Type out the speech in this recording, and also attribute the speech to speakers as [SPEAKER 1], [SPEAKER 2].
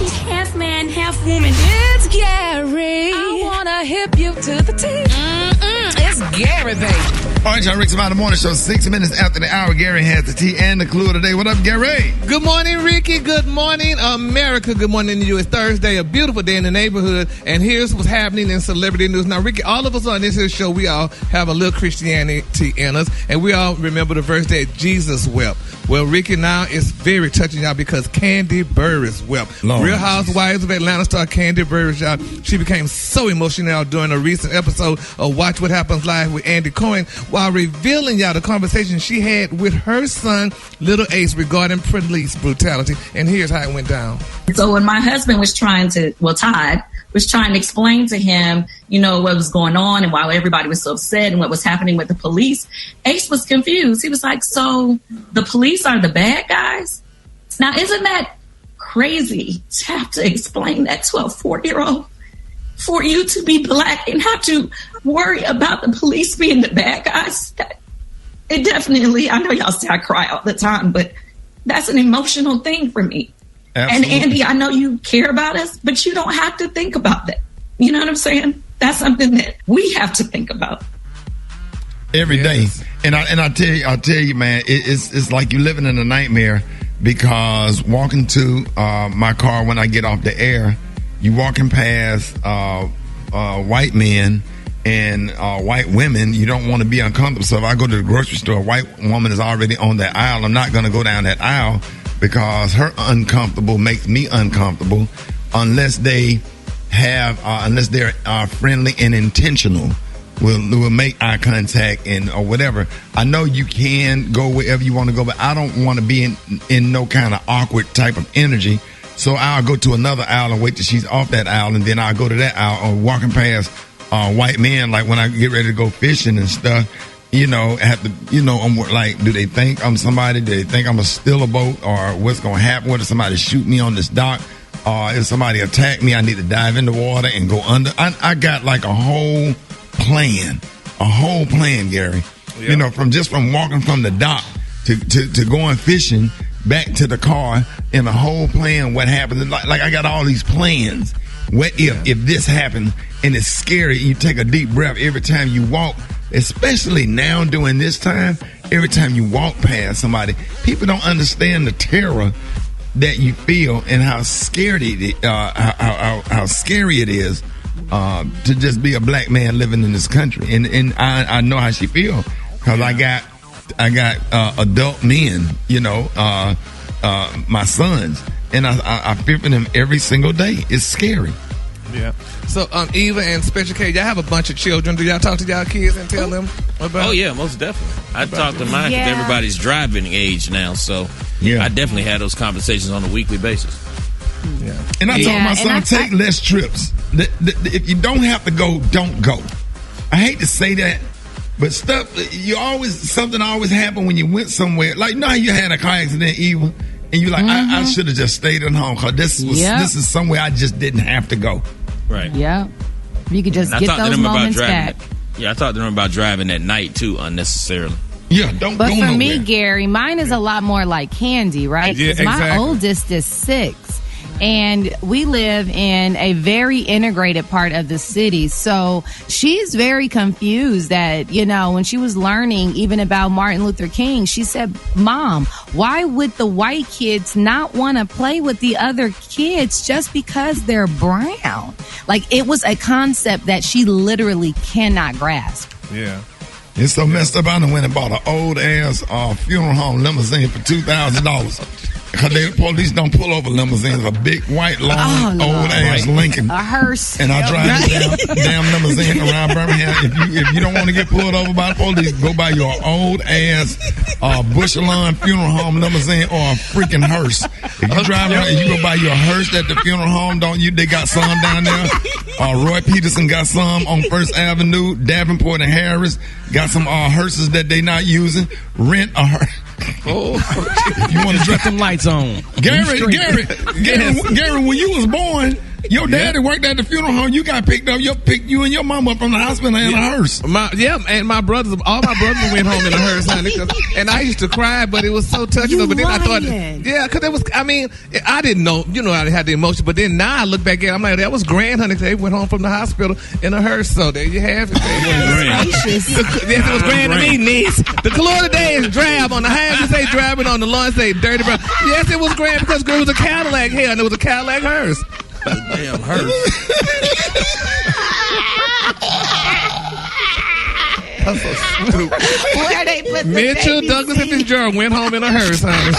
[SPEAKER 1] He's half man, half woman.
[SPEAKER 2] It's Gary. I wanna hip you to the tea. It's Gary, baby.
[SPEAKER 3] All right, y'all, Rick's About the Morning Show, 6 minutes after the hour. Gary has the tea and the clue of the day. What up, Gary?
[SPEAKER 4] Good morning, Ricky. Good morning, America. Good morning to you. It's Thursday, a beautiful day in the neighborhood, and here's what's happening in celebrity news. Now, Ricky, all of us on this here show, we all have a little Christianity in us, and we all remember the verse that Jesus wept. Well, Ricky, now it's very touching, y'all, because Kandi Burruss wept.
[SPEAKER 3] Lord
[SPEAKER 4] Real Housewives of Atlanta star Kandi Burruss, y'all, she became so emotional during a recent episode of Watch What Happens Live with Andy Cohen, while revealing, y'all, the conversation she had with her son, little Ace, regarding police brutality. And here's how it went down.
[SPEAKER 5] So when my husband was Todd was trying to explain to him, what was going on and why everybody was so upset and what was happening with the police, Ace was confused. He was like, so the police are the bad guys? Now, isn't that crazy to have to explain that to a 4-year-old? For you to be black and have to worry about the police being the bad guys, it definitely, I know y'all say I cry all the time, but that's an emotional thing for me. Absolutely. And Andy, I know you care about us, but you don't have to think about that. You know what I'm saying? That's something that we have to think about
[SPEAKER 3] every day. And I tell you, man, it's like you're living in a nightmare, because walking to my car when I get off the air, you walking past white men and white women, you don't want to be uncomfortable. So if I go to the grocery store, a white woman is already on that aisle. I'm not going to go down that aisle because her uncomfortable makes me uncomfortable, unless they're friendly and intentional. We'll make eye contact or whatever. I know you can go wherever you want to go, but I don't want to be in no kind of awkward type of energy. So I'll go to another aisle and wait till she's off that aisle, and then I'll go to that aisle, or walking past white men, like when I get ready to go fishing and stuff, have to, I'm like, do they think I'm somebody? Do they think I'm going to steal a boat, or what's going to happen? What if somebody shoot me on this dock? If somebody attack me, I need to dive in the water and go under. I got like a whole plan, Gary. Yeah. From walking from the dock to going fishing, back to the car, and a whole plan what happens. Like I got all these plans. What if this happens, and it's scary, you take a deep breath every time you walk, especially now during this time, every time you walk past somebody. People don't understand the terror that you feel and how scared how scary it is to just be a black man living in this country. And I know how she feels, because I got adult men, my sons, and I fear for them every single day. It's scary.
[SPEAKER 4] Yeah. So, Eva and Special K, y'all have a bunch of children. Do y'all talk to y'all kids and tell them about?
[SPEAKER 6] Oh yeah, most definitely. I talk to mine because everybody's driving age now, so I definitely have those conversations on a weekly basis.
[SPEAKER 3] Yeah. And I told my son, take less trips. If you don't have to go, don't go. I hate to say that, but something always happen when you went somewhere. Like, how you had a car accident, Eva, and you're like, I should have just stayed at home, because this is somewhere I just didn't have to go.
[SPEAKER 6] Right.
[SPEAKER 2] Yeah. You could just get those moments back.
[SPEAKER 6] Yeah, I talked to them about driving at night too, unnecessarily.
[SPEAKER 3] Yeah, don't
[SPEAKER 2] go nowhere.
[SPEAKER 3] But
[SPEAKER 2] for me, Gary, mine is a lot more like Kandi, right?
[SPEAKER 4] Yeah, exactly.
[SPEAKER 2] My oldest is 6. And we live in a very integrated part of the city. So she's very confused that, when she was learning even about Martin Luther King, she said, Mom, why would the white kids not want to play with the other kids just because they're brown? Like, it was a concept that she literally cannot grasp.
[SPEAKER 4] Yeah.
[SPEAKER 3] It's so messed up. I done went and bought an old ass funeral home limousine for $2,000. Because the police don't pull over limousines. A big white long old ass Lincoln,
[SPEAKER 2] a hearse,
[SPEAKER 3] and I drive the damn limousine around Birmingham. If you don't want to get pulled over by the police, go buy your old ass Bush Lawn funeral home limousine or a freaking hearse. If you drive around and you go buy your hearse at the funeral home, don't you? They got some down there. Roy Peterson got some on First Avenue. Davenport and Harris got some hearses that they not using. Rent a hearse.
[SPEAKER 7] If you want to drop them lights on.
[SPEAKER 3] Gary, when you was born, Your daddy worked at the funeral home. You got picked you and your mom up from the hospital in a hearse.
[SPEAKER 4] And all my brothers went home in a hearse, honey. And I used to cry, but it was so touching. But then I thought, because it was. I mean, I didn't know. I had the emotion. But then now I look back at it, I'm like, that was grand, honey. They went home from the hospital in a hearse. So there you have it.
[SPEAKER 6] Yes,
[SPEAKER 4] it was grand to me, niece. The color today is drab. On the hand you say drab, and on the lawn say dirty brown. Yes, it was grand because it was a Cadillac here, and it was a Cadillac hearse.
[SPEAKER 6] Damn hearse.
[SPEAKER 4] That's so stupid.
[SPEAKER 2] Where they put
[SPEAKER 4] Mitchell, Douglas, and Fitzgerald went home in a hearse, honey.